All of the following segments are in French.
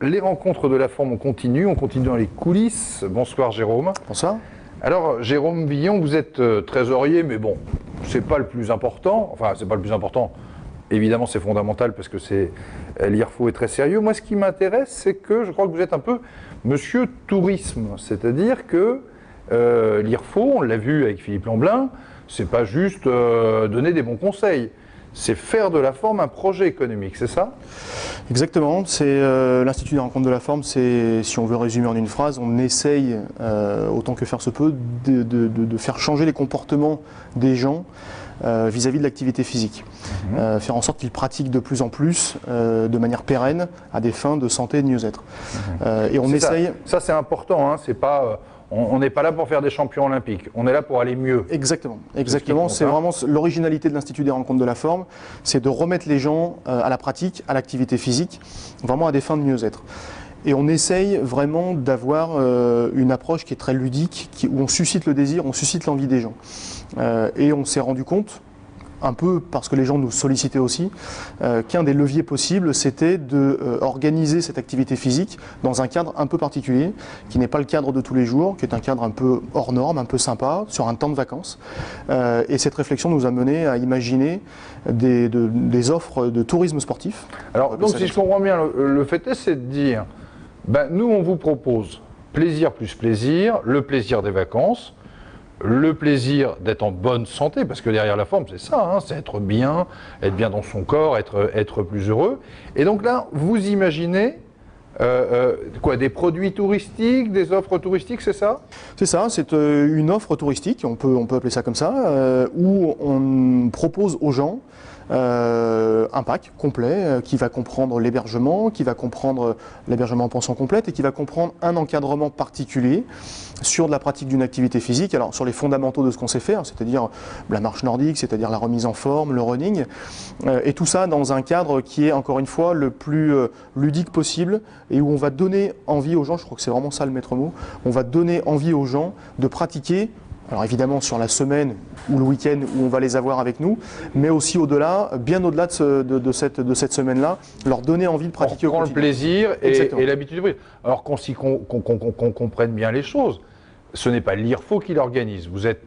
Les rencontres de la forme, on continue dans les coulisses. Bonsoir Jérôme. Bonsoir. Alors Jérôme Villon, vous êtes trésorier, mais bon, c'est pas le plus important. Enfin, c'est pas le plus important. Évidemment, c'est fondamental parce que l'IRFO est très sérieux. Moi, ce qui m'intéresse, c'est que je crois que vous êtes un peu monsieur tourisme. C'est-à-dire que l'IRFO, on l'a vu avec Philippe Lamblin, c'est pas juste donner des bons conseils. C'est faire de la forme un projet économique, c'est ça? Exactement, c'est l'Institut des rencontres de la forme, c'est, si on veut résumer en une phrase, on essaye, autant que faire se peut, de faire changer les comportements des gens vis-à-vis de l'activité physique. Faire en sorte qu'ils pratiquent de plus en plus, de manière pérenne, à des fins de santé et de mieux-être. Et on essaye... Ça c'est important, hein, c'est pas... On n'est pas là pour faire des champions olympiques, on est là pour aller mieux. Exactement, c'est vraiment l'originalité de l'Institut des rencontres de la forme, c'est de remettre les gens à la pratique, à l'activité physique, vraiment à des fins de mieux-être. Et on essaye vraiment d'avoir une approche qui est très ludique, où on suscite le désir, on suscite l'envie des gens. Et on s'est rendu compte, un peu parce que les gens nous sollicitaient aussi, qu'un des leviers possibles, c'était d'organiser cette activité physique dans un cadre un peu particulier, qui n'est pas le cadre de tous les jours, qui est un cadre un peu hors norme, un peu sympa, sur un temps de vacances. Et cette réflexion nous a mené à imaginer des offres de tourisme sportif. Alors, donc si je comprends bien, le fait c'est de dire, ben, nous on vous propose plaisir plus plaisir, le plaisir des vacances, le plaisir d'être en bonne santé, parce que derrière la forme, c'est ça, hein, c'est être bien dans son corps, être plus heureux. Et donc là, vous imaginez quoi, des produits touristiques, des offres touristiques, c'est ça? C'est ça, c'est une offre touristique, on peut appeler ça comme ça, où on propose aux gens un pack complet qui va comprendre l'hébergement, qui va comprendre l'hébergement en pension complète et qui va comprendre un encadrement particulier sur de la pratique d'une activité physique, alors sur les fondamentaux de ce qu'on sait faire, c'est-à-dire la marche nordique, c'est-à-dire la remise en forme, le running, et tout ça dans un cadre qui est encore une fois le plus ludique possible et où on va donner envie aux gens, je crois que c'est vraiment ça le maître mot, on va donner envie aux gens de pratiquer. Alors évidemment sur la semaine ou le week-end où on va les avoir avec nous, mais aussi au-delà, bien au-delà de cette semaine-là, leur donner envie de pratiquer au quotidien. On prend le plaisir et l'habitude. Alors qu'on comprenne bien les choses, ce n'est pas l'IRFO qui l'organise. Vous êtes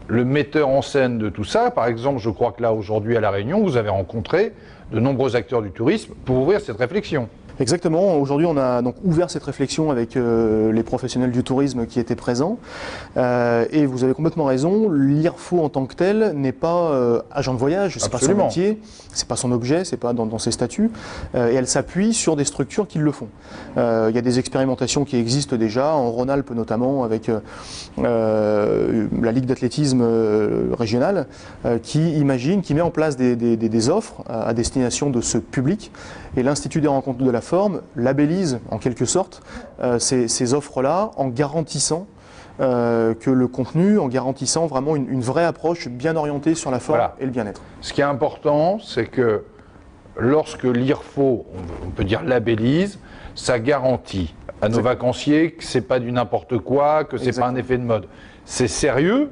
le metteur en scène de tout ça. Par exemple, je crois que là aujourd'hui à La Réunion, vous avez rencontré de nombreux acteurs du tourisme pour ouvrir cette réflexion. Exactement. Aujourd'hui, on a donc ouvert cette réflexion avec les professionnels du tourisme qui étaient présents. Et vous avez complètement raison. L'IRFO en tant que tel n'est pas agent de voyage. C'est pas son métier, c'est pas son objet, c'est pas dans ses statuts. Et elle s'appuie sur des structures qui le font. Il y a des expérimentations qui existent déjà en Rhône-Alpes notamment avec la Ligue d'athlétisme régionale qui met en place des offres à destination de ce public. Et l'Institut des rencontres de la forme labellise en quelque sorte ces offres-là en garantissant que le contenu, en garantissant vraiment une vraie approche bien orientée sur la forme et le bien-être. Ce qui est important, c'est que lorsque l'IRFO, on peut dire labellise, ça garantit à nos vacanciers que c'est pas du n'importe quoi, que c'est pas un effet de mode. C'est sérieux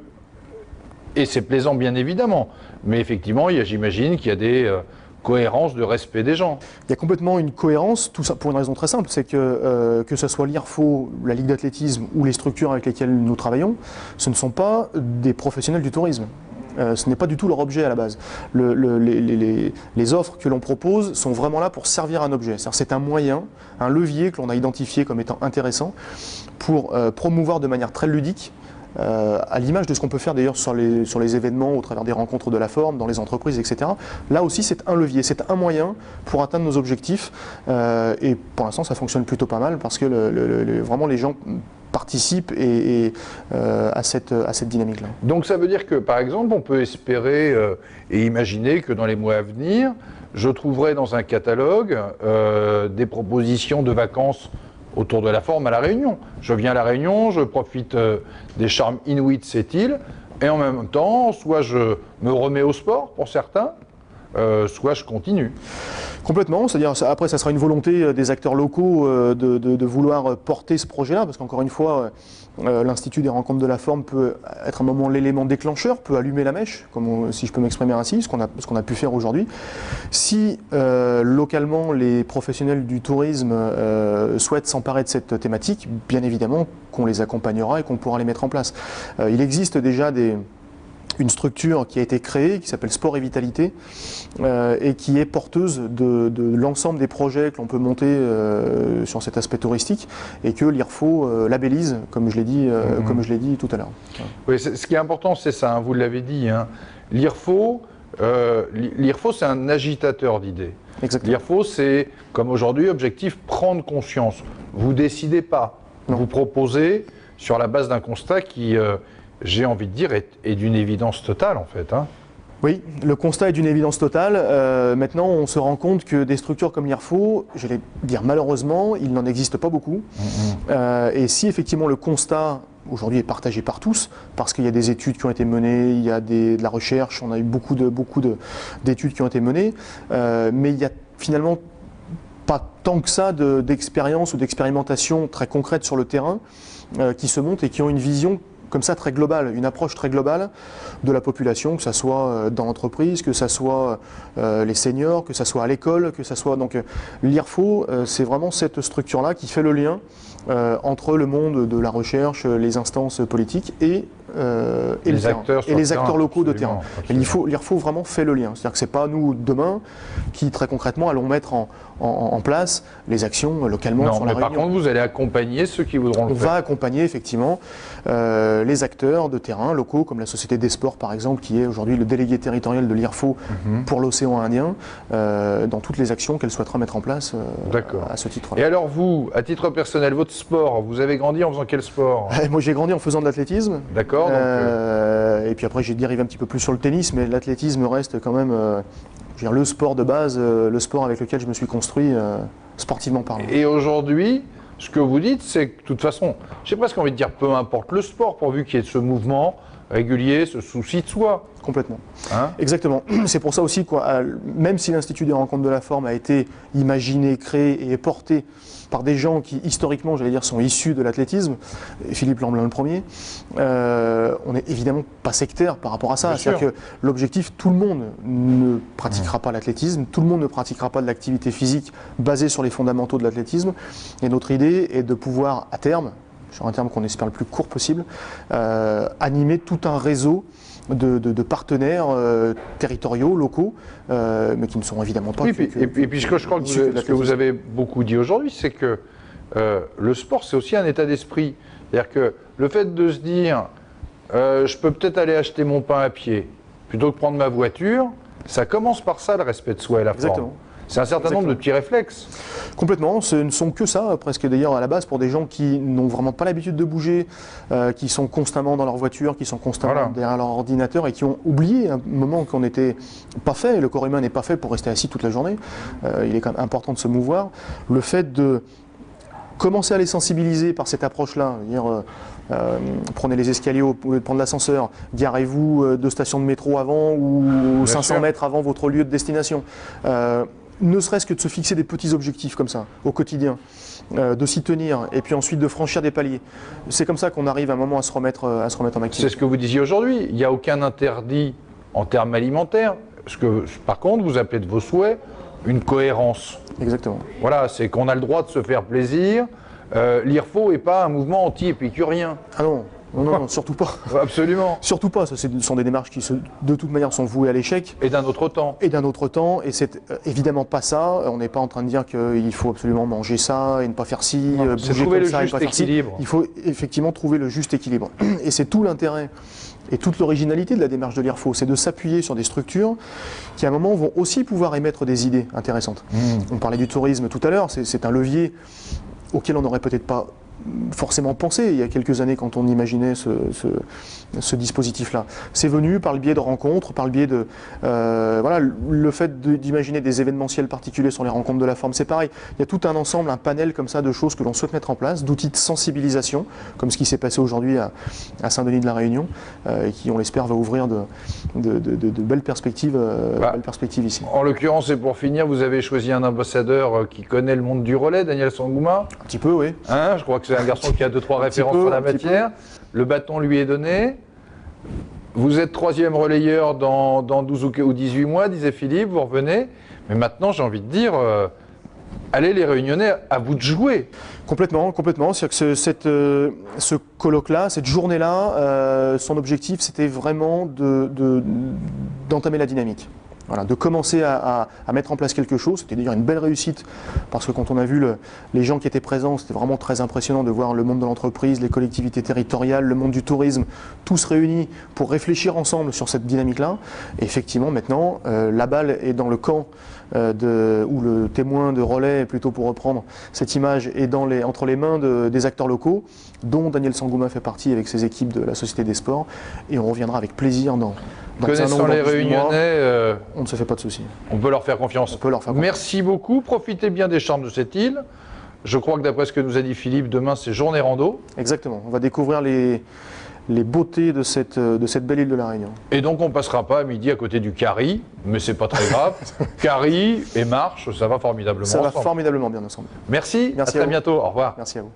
et c'est plaisant bien évidemment, mais effectivement, j'imagine qu'il y a des cohérence de respect des gens. Il y a complètement une cohérence, tout ça pour une raison très simple, c'est que ce soit l'IRFO, la Ligue d'athlétisme ou les structures avec lesquelles nous travaillons, ce ne sont pas des professionnels du tourisme. Ce n'est pas du tout leur objet à la base. Les offres que l'on propose sont vraiment là pour servir un objet. C'est un moyen, un levier que l'on a identifié comme étant intéressant pour promouvoir de manière très ludique, à l'image de ce qu'on peut faire d'ailleurs sur les événements au travers des rencontres de la forme, dans les entreprises, etc. Là aussi c'est un levier, c'est un moyen pour atteindre nos objectifs et pour l'instant ça fonctionne plutôt pas mal parce que vraiment les gens participent à cette dynamique-là. Donc ça veut dire que par exemple on peut espérer et imaginer que dans les mois à venir, je trouverai dans un catalogue des propositions de vacances autour de la forme à La Réunion. Je viens à La Réunion, je profite des charmes inouïs de cette île, et en même temps, soit je me remets au sport pour certains, soit je continue. Complètement, c'est-à-dire après ça sera une volonté des acteurs locaux de vouloir porter ce projet-là, parce qu'encore une fois, l'Institut des rencontres de la forme peut être un moment l'élément déclencheur, peut allumer la mèche, si je peux m'exprimer ainsi, ce qu'on a pu faire aujourd'hui. Si localement les professionnels du tourisme souhaitent s'emparer de cette thématique, bien évidemment qu'on les accompagnera et qu'on pourra les mettre en place. Il existe déjà une structure qui a été créée, qui s'appelle Sport et Vitalité, et qui est porteuse de l'ensemble des projets que l'on peut monter sur cet aspect touristique, et que l'IRFO labellise, comme je l'ai dit tout à l'heure. Oui, ce qui est important, c'est ça, hein, vous l'avez dit. Hein. L'IRFO, c'est un agitateur d'idées. L'IRFO, c'est, comme aujourd'hui, objectif, prendre conscience. Vous ne décidez pas, vous proposez sur la base d'un constat qui... j'ai envie de dire, est d'une évidence totale en fait. Hein. Oui, le constat est d'une évidence totale. Maintenant, on se rend compte que des structures comme l'IRFO, j'allais dire malheureusement, il n'en existe pas beaucoup. Et si effectivement le constat aujourd'hui est partagé par tous, parce qu'il y a des études qui ont été menées, il y a de la recherche, on a eu beaucoup d'études qui ont été menées, mais il y a finalement pas tant que ça d'expérience ou d'expérimentation très concrète sur le terrain qui se montent et qui ont une vision comme ça très globale, une approche très globale de la population, que ce soit dans l'entreprise, que ce soit les seniors, que ce soit à l'école, que ce soit... Donc l'IRFO, c'est vraiment cette structure-là qui fait le lien entre le monde de la recherche, les instances politiques et les acteurs locaux de terrain. L'IRFO vraiment fait le lien. C'est-à-dire que ce n'est pas nous, demain, qui très concrètement allons mettre en place les actions localement sur la région. Par contre, vous allez accompagner ceux qui voudront le faire. On va accompagner effectivement les acteurs de terrain locaux, comme la Société des Sports par exemple, qui est aujourd'hui le délégué territorial de l'IRFO pour l'océan Indien, dans toutes les actions qu'elle souhaitera mettre en place à ce titre-là. Et alors vous, à titre personnel, votre sport, vous avez grandi en faisant quel sport? Moi j'ai grandi en faisant de l'athlétisme. D'accord. Et puis après j'ai dérivé un petit peu plus sur le tennis, mais l'athlétisme reste quand même le sport de base, le sport avec lequel je me suis construit sportivement parlant. Et aujourd'hui, ce que vous dites, c'est que de toute façon, j'ai presque envie de dire peu importe le sport, pourvu qu'il y ait ce mouvement régulier, ce souci de soi. Complètement. Hein? Exactement. C'est pour ça aussi, même si l'Institut des rencontres de la forme a été imaginé, créé et porté par des gens qui, historiquement, j'allais dire, sont issus de l'athlétisme, Philippe Lamblin le premier, on n'est évidemment pas sectaire par rapport à ça. C'est-à-dire que l'objectif, tout le monde ne pratiquera pas l'athlétisme, tout le monde ne pratiquera pas de l'activité physique basée sur les fondamentaux de l'athlétisme. Et notre idée est de pouvoir, à terme, sur un terme qu'on espère le plus court possible, animer tout un réseau de partenaires territoriaux, locaux, mais qui ne sont évidemment pas... Oui, et puis je crois que ce que vous avez beaucoup dit aujourd'hui, c'est que le sport, c'est aussi un état d'esprit. C'est-à-dire que le fait de se dire, je peux peut-être aller acheter mon pain à pied, plutôt que prendre ma voiture, ça commence par ça, le respect de soi et la forme. C'est un certain nombre de petits réflexes. Complètement, ce ne sont que ça, presque d'ailleurs à la base, pour des gens qui n'ont vraiment pas l'habitude de bouger, qui sont constamment dans leur voiture, qui sont constamment derrière leur ordinateur et qui ont oublié un moment qu'on n'était pas fait, le corps humain n'est pas fait pour rester assis toute la journée, il est quand même important de se mouvoir. Le fait de commencer à les sensibiliser par cette approche-là, prenez les escaliers au lieu de prendre l'ascenseur, garez-vous 2 stations de métro avant ou 500 mètres avant votre lieu de destination. Ne serait-ce que de se fixer des petits objectifs comme ça, au quotidien, de s'y tenir, et puis ensuite de franchir des paliers. C'est comme ça qu'on arrive à un moment à se remettre en activité. C'est ce que vous disiez aujourd'hui, il n'y a aucun interdit en termes alimentaires, ce que par contre vous appelez de vos souhaits une cohérence. Exactement. Voilà, c'est qu'on a le droit de se faire plaisir, l'IRFO n'est pas un mouvement anti-épicurien. Ah non. Non, surtout pas. Absolument. Surtout pas. Ce sont des démarches qui, de toute manière, sont vouées à l'échec. Et d'un autre temps. Et d'un autre temps. Et c'est évidemment pas ça. On n'est pas en train de dire qu'il faut absolument manger ça et ne pas faire ci, bouger comme ça et pas faire ci. Il faut effectivement trouver le juste équilibre. Et c'est tout l'intérêt et toute l'originalité de la démarche de l'IRFO. C'est de s'appuyer sur des structures qui, à un moment, vont aussi pouvoir émettre des idées intéressantes. On parlait du tourisme tout à l'heure. C'est un levier auquel on n'aurait peut-être pas forcément pensé il y a quelques années quand on imaginait ce dispositif-là. C'est venu par le biais de rencontres, par le biais de... voilà, le fait d'imaginer des événementiels particuliers sur les rencontres de la forme, c'est pareil. Il y a tout un ensemble, un panel comme ça de choses que l'on souhaite mettre en place, d'outils de sensibilisation, comme ce qui s'est passé aujourd'hui à Saint-Denis de la Réunion, et qui, on l'espère, va ouvrir de belles perspectives, belles perspectives ici. En l'occurrence, et pour finir, vous avez choisi un ambassadeur qui connaît le monde du relais, Daniel Sangouma. Un petit peu, oui. Hein, je crois que c'est un garçon qui a 2-3 références sur la matière. Le bâton lui est donné. Vous êtes 3e relayeur dans 12 ou 18 mois, disait Philippe, vous revenez. Mais maintenant, j'ai envie de dire, allez les Réunionnais, à vous de jouer. Complètement, complètement. C'est-à-dire que ce colloque-là, cette journée-là, son objectif, c'était vraiment d'entamer la dynamique. Voilà, de commencer à mettre en place quelque chose. C'était d'ailleurs une belle réussite parce que quand on a vu les gens qui étaient présents, c'était vraiment très impressionnant de voir le monde de l'entreprise, les collectivités territoriales, le monde du tourisme, tous réunis pour réfléchir ensemble sur cette dynamique-là. Et effectivement, maintenant, la balle est dans le camp où le témoin de relais, plutôt pour reprendre cette image, est entre les mains des acteurs locaux, dont Daniel Sangouma fait partie avec ses équipes de la Société des Sports. Et on reviendra avec plaisir dans connaissant les Réunionnais, on ne se fait pas de soucis. On peut leur faire confiance. On peut leur faire confiance. Merci beaucoup. Profitez bien des charmes de cette île. Je crois que d'après ce que nous a dit Philippe, demain c'est journée rando. Exactement. On va découvrir les beautés de cette belle île de la Réunion. Et donc on ne passera pas à midi à côté du Carry, mais c'est pas très grave. Carry et Marche, ça va formidablement ensemble. Ça va formidablement bien ensemble. Merci, à très bientôt. Au revoir. Merci à vous.